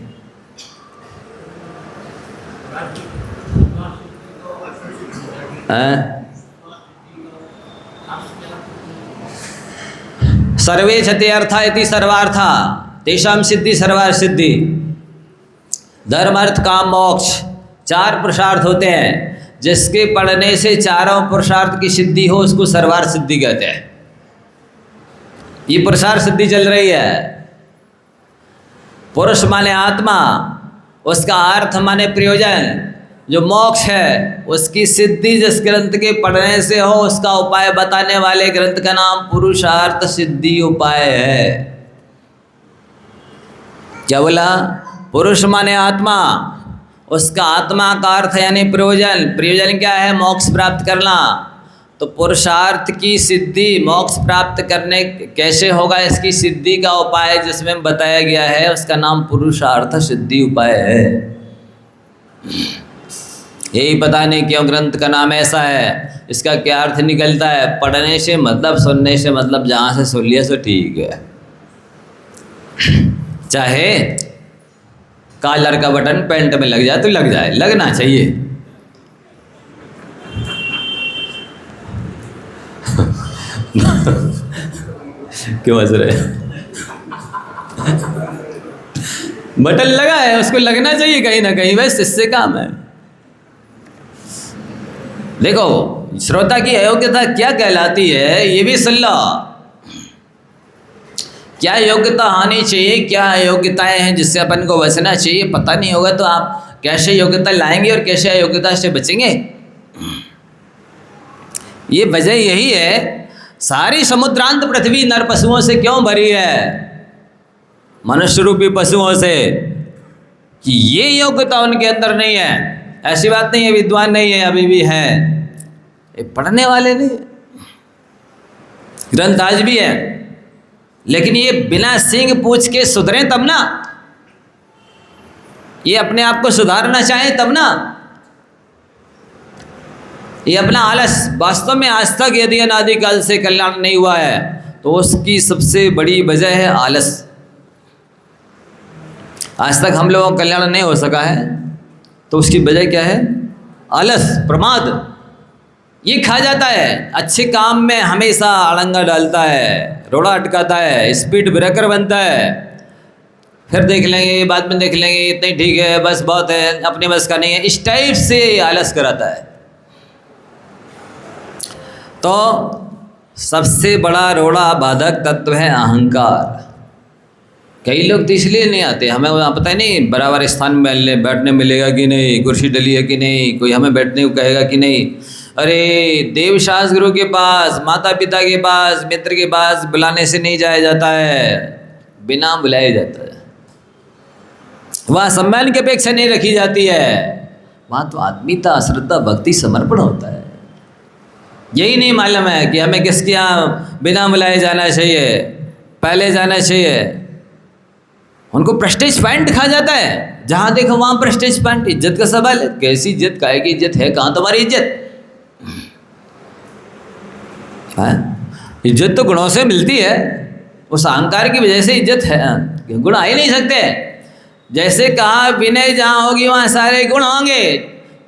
सर्वे क्षते अर्था इति सर्वार्था तेषां सिद्धि सर्वार्थ सिद्धि। धर्म अर्थ काम मोक्ष, चार पुरुषार्थ होते हैं। जिसके पढ़ने से चारों पुरुषार्थ की सिद्धि हो उसको सर्वार्थ सिद्धि कहते हैं। ये पुरुषार्थ सिद्धि चल रही है। पुरुष माने आत्मा, उसका अर्थ माने प्रयोजन, जो मोक्ष है उसकी सिद्धि जिस ग्रंथ के पढ़ने से हो उसका उपाय बताने वाले ग्रंथ का नाम पुरुषार्थ सिद्धि उपाय है। क्या बोला? पुरुष माने आत्मा, उसका आत्मा का अर्थ यानी प्रयोजन। प्रयोजन क्या है? मोक्ष प्राप्त करना। तो पुरुषार्थ की सिद्धि, मोक्ष प्राप्त करने कैसे होगा, इसकी सिद्धि का उपाय जिसमें बताया गया है उसका नाम पुरुषार्थ सिद्धि उपाय है। यही पता नहीं क्यों ग्रंथ का नाम ऐसा है, इसका क्या अर्थ निकलता है। पढ़ने से मतलब, सुनने से मतलब, जहाँ से सुन लिया सो ठीक है। चाहे कॉलर का बटन पैंट में लग जाए तो लग जाए, लगना चाहिए। क्यों हंस रहे? बटन लगा है, उसको लगना चाहिए कहीं ना कहीं, बस इससे काम है। देखो श्रोता की अयोग्यता क्या कहलाती है ये भी सुन लो। क्या योग्यता आनी चाहिए, क्या अयोग्यताएं हैं जिससे अपन को बचना चाहिए, पता नहीं होगा तो आप कैसे योग्यता लाएंगे और कैसे अयोग्यता से बचेंगे। ये वजह यही है, सारी समुद्रांत पृथ्वी नर पशुओं से क्यों भरी है, मनुष्य रूपी पशुओं से, कि ये योग्यता उनके अंदर नहीं है। ऐसी बात नहीं है विद्वान नहीं है, अभी भी है, ये पढ़ने वाले नहीं, ग्रंथ आज भी है, लेकिन ये बिना सींग पूछ के सुधरे तब ना, ये अपने आप को सुधारना चाहें तब ना। ये अपना आलस, वास्तव में आज तक यदि अनादिकाल से कल्याण नहीं हुआ है तो उसकी सबसे बड़ी वजह है आलस। आज तक हम लोगों का कल्याण नहीं हो सका है तो उसकी वजह क्या है? आलस, प्रमाद। ये खा जाता है, अच्छे काम में हमेशा अड़ंगा डालता है, रोड़ा अटकाता है, स्पीड ब्रेकर बनता है, फिर देख लेंगे, बाद में देख लेंगे, इतना ठीक है, बस बहुत है, अपने बस का नहीं है, इस टाइप से आलस कराता है। तो सबसे बड़ा रोड़ा बाधक तत्व है अहंकार। कई लोग तो इसलिए नहीं आते, हमें वहाँ पता ही नहीं बराबर स्थान में बैठने मिलेगा कि नहीं, कुर्सी डली है कि नहीं, कोई हमें बैठने को कहेगा कि नहीं। अरे देव शास्त्र गुरु के पास, माता पिता के पास, मित्र के पास बुलाने से नहीं जाया जाता है, बिना बुलाया जाता है। वहाँ सम्मान की अपेक्षा नहीं रखी जाती है, वहाँ तो आत्मीयता, श्रद्धा, भक्ति, समर्पण होता है। यही नहीं मालूम है कि हमें किसके यहाँ बिना बुलाए जाना चाहिए, पहले जाना चाहिए। उनको प्रेस्टीज पॉइंट खा जाता है, जहाँ देखो वहाँ प्रेस्टीज पॉइंट। इज्जत का सवाल है, कैसी इज्जत, काहे की इज्जत है, कहाँ तुम्हारी इज्जत है? इज्जत तो गुणों से मिलती है, उस अहंकार की वजह से इज्जत है, गुण आ ही नहीं सकते। जैसे कहा विनय जहाँ होगी वहाँ सारे गुण होंगे,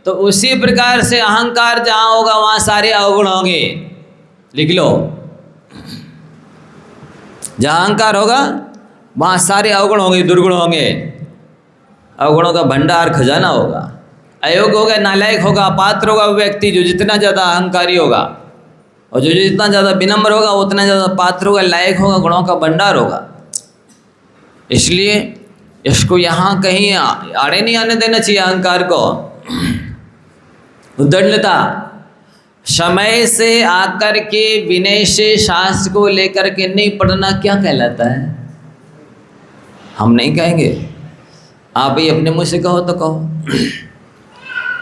तो उसी प्रकार से अहंकार जहाँ होगा वहाँ सारे अवगुण होंगे। लिख लो, जहाँ अहंकार होगा वहाँ सारे अवगुण होंगे, दुर्गुण होंगे, अवगुणों का भंडार खजाना होगा। अयोग्य होगा, नालायक होगा, पात्र होगा वो व्यक्ति जो जितना ज़्यादा अहंकारी होगा, और जो जितना ज़्यादा विनम्र होगा उतना ज़्यादा पात्र होगा, लायक होगा, गुणों का भंडार होगा। इसलिए इसको यहाँ कहीं आड़े नहीं आने देना चाहिए अहंकार को। उद्दंडता, समय से आकर के विनय से शास्त्र को लेकर के नहीं पढ़ना क्या कहलाता है? हम नहीं कहेंगे, आप ही अपने मुँह से कहो तो कहो।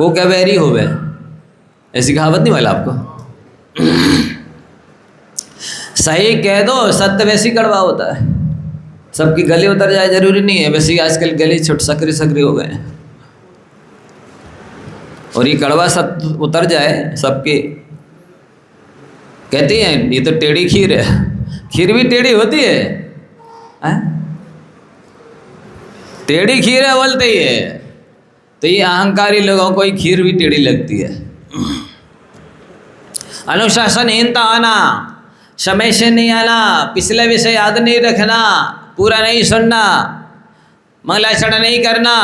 वो क्या वैरी हो गए, ऐसी कहावत नहीं वाला आपको। सही कह दो, सत्य वैसी कड़वा होता है, सबकी गले उतर जाए जरूरी नहीं है। वैसे आजकल गले छोट सकरे सकरे हो गए हैं, और ये कड़वा सत्य उतर जाए सबके। कहते हैं ये तो टेढ़ी खीर है, खीर भी टेढ़ी होती है, टेढ़ी खीर है बोलते ही है। तो ये अहंकारी लोगों को ही खीर भी टेढ़ी लगती है। अनुशासनहीनता आना, समय से नहीं आना, पिछले विषय याद नहीं रखना, पूरा नहीं सुनना, मंगलाचरण नहीं करना,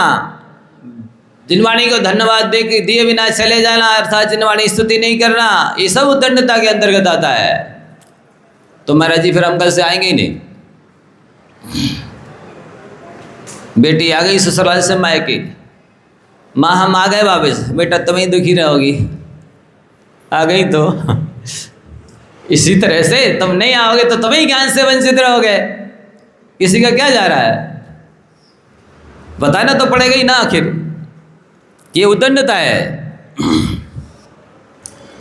जिनवाणी को धन्यवाद दिए बिना चले जाना, अर्थात जिनवाणी स्तुति नहीं करना, ये सब उद्दंडता के अंतर्गत आता है। तो महाराज जी फिर हम कल से आएंगे ही नहीं। बेटी आ गई ससुराल से मायके, माँ हम आ गए वापस, बेटा तुम ही दुखी रहोगी। आ गई तो इसी तरह से तुम नहीं आओगे तो तुम ही ज्ञान से वंचित रहोगे। किसी का क्या जा रहा है, बताना तो पड़ेगा ही ना। आखिर ये उद्दंडता है।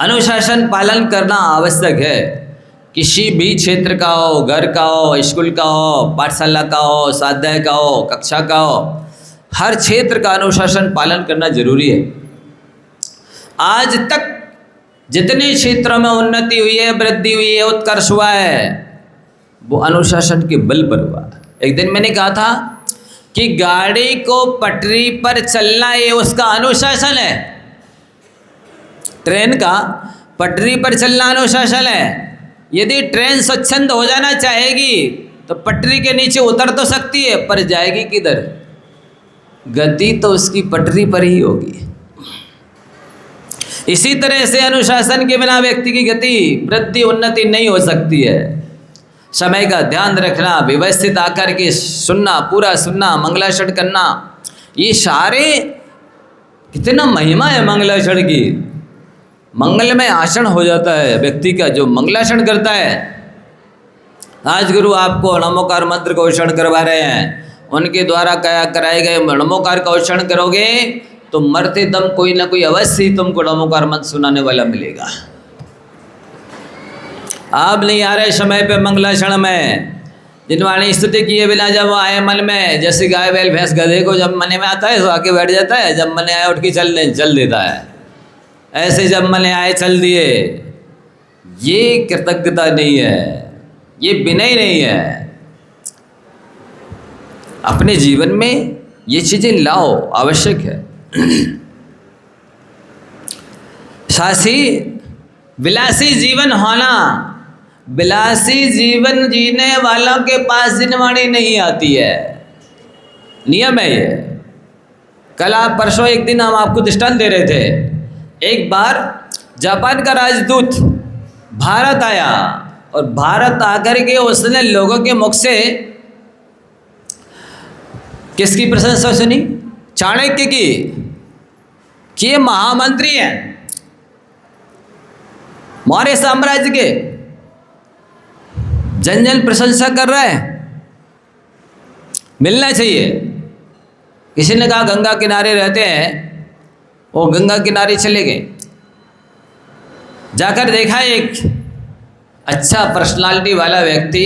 अनुशासन पालन करना आवश्यक है। किसी भी क्षेत्र का हो, घर का हो, स्कूल का हो, पाठशाला का हो, स्वाध्याय का हो, कक्षा का हो, हर क्षेत्र का अनुशासन पालन करना जरूरी है। आज तक जितने क्षेत्रों में उन्नति हुई है, वृद्धि हुई है, उत्कर्ष हुआ है, वो अनुशासन के बल पर हुआ। एक दिन मैंने कहा था कि गाड़ी को पटरी पर चलना ये उसका अनुशासन है। ट्रेन का पटरी पर चलना अनुशासन है। यदि ट्रेन स्वच्छंद हो जाना चाहेगी तो पटरी के नीचे उतर तो सकती है, पर जाएगी किधर? गति तो उसकी पटरी पर ही होगी। इसी तरह से अनुशासन के बिना व्यक्ति की गति, वृद्धि, उन्नति नहीं हो सकती है। समय का ध्यान रखना, व्यवस्थित आकर के सुनना, पूरा सुनना, मंगलाचरण करना, ये सारे कितना महिमा है मंगलाचरण की। मंगलमय आचरण हो जाता है व्यक्ति का जो मंगलाचरण करता है। आज गुरु आपको नमोकार मंत्र का उच्चारण करवा रहे हैं, उनके द्वारा कराए गए नमोकार का उच्चारण करोगे तो मरते दम कोई ना कोई अवश्य ही तुमको नमोकार मंत्र सुनाने वाला मिलेगा। आप नहीं आ रहे समय पे मंगलाचरण में, जिनवाणी स्तुति किए बिना जब वो आए मन में, जैसे गाय बैल भैंस गधे को जब मन में आता है तो आके बैठ जाता है, जब मन आए उठ के चल देता है। ऐसे जब मन आए चल दिए, ये कृतज्ञता नहीं है, ये विनय नहीं है। अपने जीवन में ये चीजें लाओ, आवश्यक है। सासी विलासी जीवन होना, विलासी जीवन जीने वालों के पास जिनवाणी नहीं आती है, नियम है ये। कल आप परसों एक दिन हम आपको दृष्टांत दे रहे थे। एक बार जापान का राजदूत भारत आया और भारत आकर के उसने लोगों के मुख से किसकी प्रशंसा सुनी? चाणक्य की, कि ये महामंत्री हैं मौर्य साम्राज्य के। जन जन प्रशंसा कर रहा है, मिलना चाहिए। किसी ने कहा गंगा किनारे रहते हैं, वो गंगा किनारे चले गए, जाकर देखा एक अच्छा पर्सनालिटी वाला व्यक्ति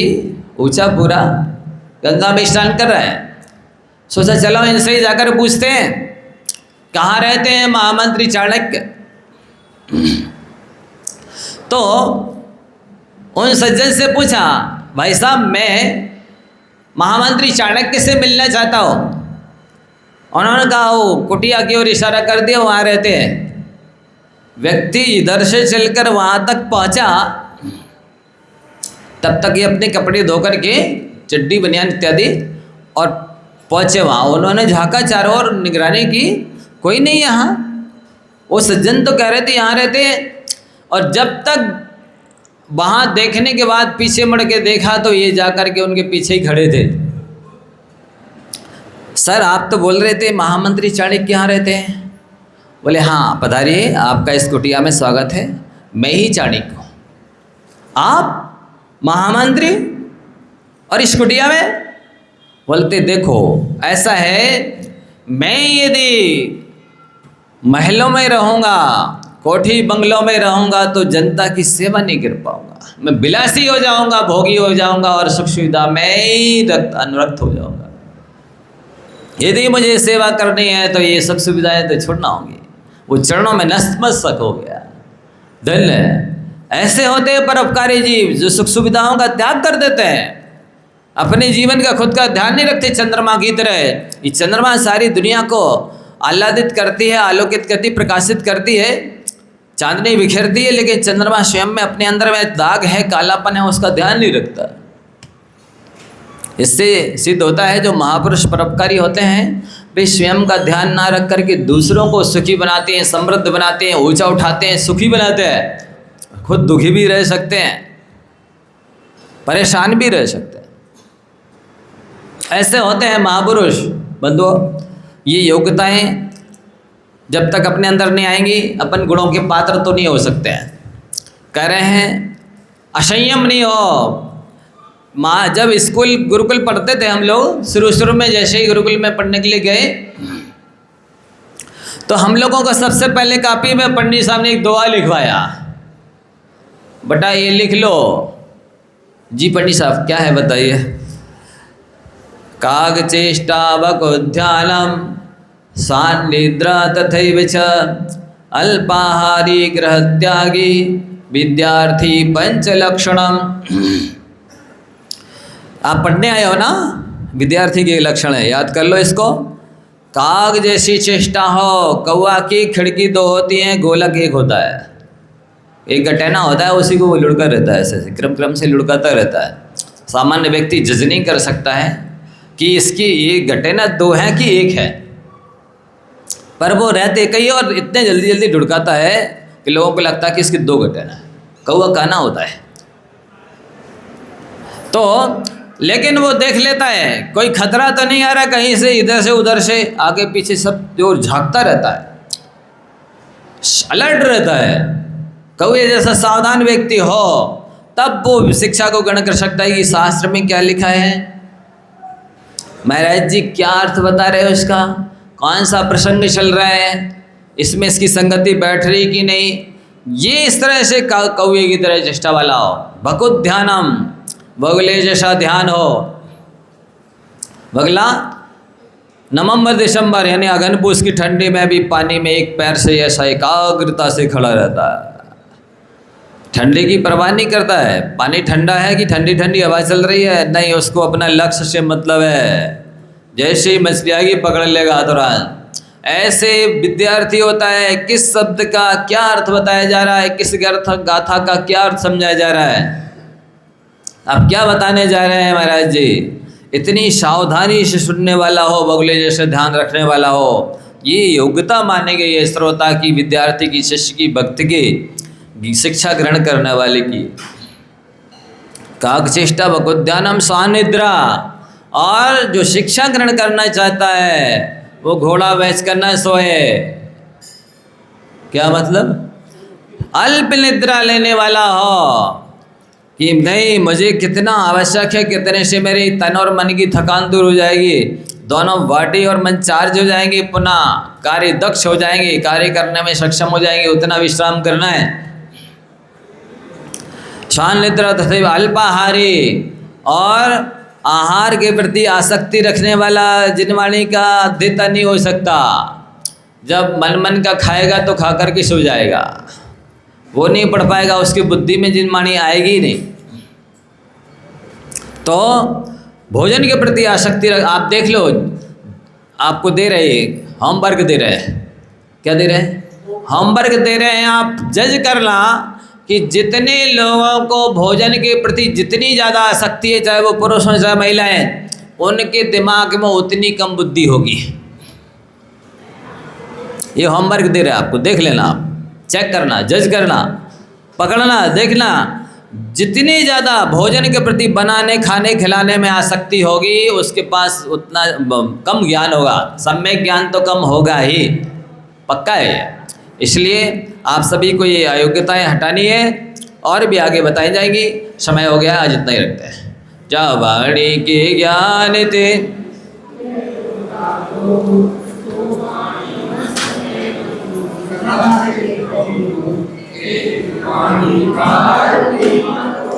ऊंचा पूरा गंगा में स्नान कर रहा है। सोचा चलो इनसे ही जाकर पूछते हैं कहाँ रहते हैं महामंत्री चाणक्य। तो उन सज्जन से पूछा, भाई साहब मैं महामंत्री चाणक्य से मिलना चाहता हूँ। उन्होंने कहा वो कुटिया की ओर इशारा कर दिया, वहाँ रहते हैं। व्यक्ति इधर से चलकर वहाँ तक पहुँचा, तब तक ये अपने कपड़े धोकर के चड्डी बनियान इत्यादि और पहुँचे वहाँ। उन्होंने झाँका चारों ओर, निगरानी की, कोई नहीं यहाँ। वो सज्जन तो कह रहे थे यहाँ रहते हैं, और जब तक वहाँ देखने के बाद पीछे मुड़ के देखा तो ये जाकर के उनके पीछे ही खड़े थे। सर आप तो बोल रहे थे महामंत्री चाणक्य यहाँ रहते हैं। बोले हाँ पधारिए, आपका इस कुटिया में स्वागत है, मैं ही चाणक्य हूँ। आप महामंत्री और इस कुटिया में? बोलते देखो ऐसा है, मैं यदि महलों में रहूँगा, कोठी बंगलों में रहूँगा तो जनता की सेवा नहीं कर पाऊँगा। मैं विलासी हो जाऊँगा, भोगी हो जाऊँगा और सुख सुविधा में ही अनुरक्त हो जाऊँगा। यदि मुझे सेवा करनी है तो ये सब सुविधाएं तो छोड़ना होंगी। वो चरणों में नतमस्तक हो गया। धन्य ऐसे होते हैं परोपकारी जीव जो सुख सुविधाओं का त्याग कर देते हैं, अपने जीवन का खुद का ध्यान नहीं रखते। चंद्रमा की तरह ये चंद्रमा सारी दुनिया को आह्लादित करती है, आलोकित करती, प्रकाशित करती है, चांदनी बिखेरती है, लेकिन चंद्रमा स्वयं में अपने अंदर में दाग है, कालापन है, उसका ध्यान नहीं रखता। इससे सिद्ध होता है जो महापुरुष परोपकारी होते हैं वे स्वयं का ध्यान ना रख करके दूसरों को सुखी बनाते हैं, समृद्ध बनाते हैं, ऊंचा उठाते हैं, सुखी बनाते हैं, खुद दुखी भी रह सकते हैं। परेशान भी रह सकते हैं। ऐसे होते हैं महापुरुष बंधुओं। ये योग्यताएं जब तक अपने अंदर नहीं आएंगी अपन गुणों के पात्र तो नहीं हो सकते हैं। कह रहे हैं असंयम नहीं हो। जब स्कूल गुरुकुल पढ़ते थे हम लोग, शुरू में जैसे ही गुरुकुल में पढ़ने के लिए गए तो हम लोगों को सबसे पहले कॉपी में पंडित साहब ने एक दुआ लिखवाया, बेटा ये लिख लो। जी पंडित साहब क्या है बताइए। काग चेष्टा वकोध्यानम सान्निद्रा तथैव च अल्पाहारी गृहत्यागी विद्यार्थी पंचलक्षणम। आप पढ़ने आए हो ना, विद्यार्थी के लक्षण है, याद कर लो इसको। काग जैसी चेष्टा हो, कौवा की खिड़की दो होती हैं, गोलक एक होता है। एक गटैना होता है, उसी को वो लुढ़का रहता है, ऐसे क्रम से लुढ़काता रहता है। सामान्य व्यक्ति जज नहीं कर सकता है कि इसकी ये गटैना दो है कि एक है, पर वो रहते कई और इतने जल्दी जल्दी लुढ़काता है कि लोगों को लगता है कि इसकी दो गटैना है। कौवा काना होता है तो, लेकिन वो देख लेता है कोई खतरा तो नहीं आ रहा कहीं से, इधर से उधर से आगे पीछे सब जो झांकता रहता है, अलर्ट रहता है। कौवे जैसा सावधान व्यक्ति हो तब वो शिक्षा को ग्रहण कर सकता है कि शास्त्र में क्या लिखा है, महाराज जी क्या अर्थ बता रहे हो इसका, कौन सा प्रसंग चल रहा है, इसमें इसकी संगति बैठ रही कि नहीं। ये इस तरह से कौवे की तरह चेष्टा वाला हो। भकुत ध्यानम, बगुले जैसा ध्यान हो। बगला नवंबर दिसंबर यानी अगन पूस की ठंडी में भी पानी में एक पैर से ऐसा एकाग्रता से खड़ा रहता है, ठंडी की परवाह नहीं करता है। पानी ठंडा है कि ठंडी ठंडी हवा चल रही है, नहीं, उसको अपना लक्ष्य से मतलब है। जैसे ही मछली आएगी पकड़ लेगा तुरंत। ऐसे विद्यार्थी होता है, किस शब्द का क्या अर्थ बताया जा रहा है, किस गाथा का क्या अर्थ समझाया जा रहा है, आप क्या बताने जा रहे हैं महाराज जी। इतनी सावधानी से सुनने वाला हो, बगुले जैसे ध्यान रखने वाला हो, ये योग्यता मानी गई है श्रोता की, विद्यार्थी की, शिष्य की, भक्त की, शिक्षा ग्रहण करने वाले की। काकचेष्टा वकोद्यानम स्वानिद्रा। और जो शिक्षा ग्रहण करना चाहता है वो घोड़ा बेच कर न सोए। क्या मतलब? अल्प निद्रा लेने वाला हो कि नहीं, मुझे कितना आवश्यक है, कितने से मेरी तन और मन की थकान दूर हो जाएगी, दोनों बॉडी और मन चार्ज हो जाएंगे, पुनः कार्य दक्ष हो जाएंगे, कार्य करने में सक्षम हो जाएंगे, उतना विश्राम करना है। शान निद्रा तथा अल्पाहारी, और आहार के प्रति आसक्ति रखने वाला जिनवाणी का अध्येता नहीं हो सकता। जब मन का खाएगा तो खा कर के सो जाएगा, वो नहीं पढ़ पाएगा, उसकी बुद्धि में जिनवाणी आएगी ही नहीं। तो भोजन के प्रति आसक्ति आप देख लो, आपको दे रहे होमवर्क दे रहे हैं, क्या दे रहे हैं? होमवर्क दे रहे हैं। आप जज करना कि जितने लोगों को भोजन के प्रति जितनी ज़्यादा आसक्ति है, चाहे वो पुरुष हो चाहे महिलाएं, उनके दिमाग में उतनी कम बुद्धि होगी। ये होमवर्क दे रहे हैं आपको, देख लेना, आप चेक करना, जज करना, पकड़ना, देखना। जितनी ज़्यादा भोजन के प्रति बनाने, खाने, खिलाने में आसक्ति होगी, उसके पास उतना कम ज्ञान होगा। सम्यक ज्ञान तो कम होगा ही, पक्का है। इसलिए आप सभी को ये अयोग्यताएं हटानी है, और भी आगे बताई जाएंगी। समय हो गया, आज इतना ही रखते हैं। जा वाणी के ज्ञान ते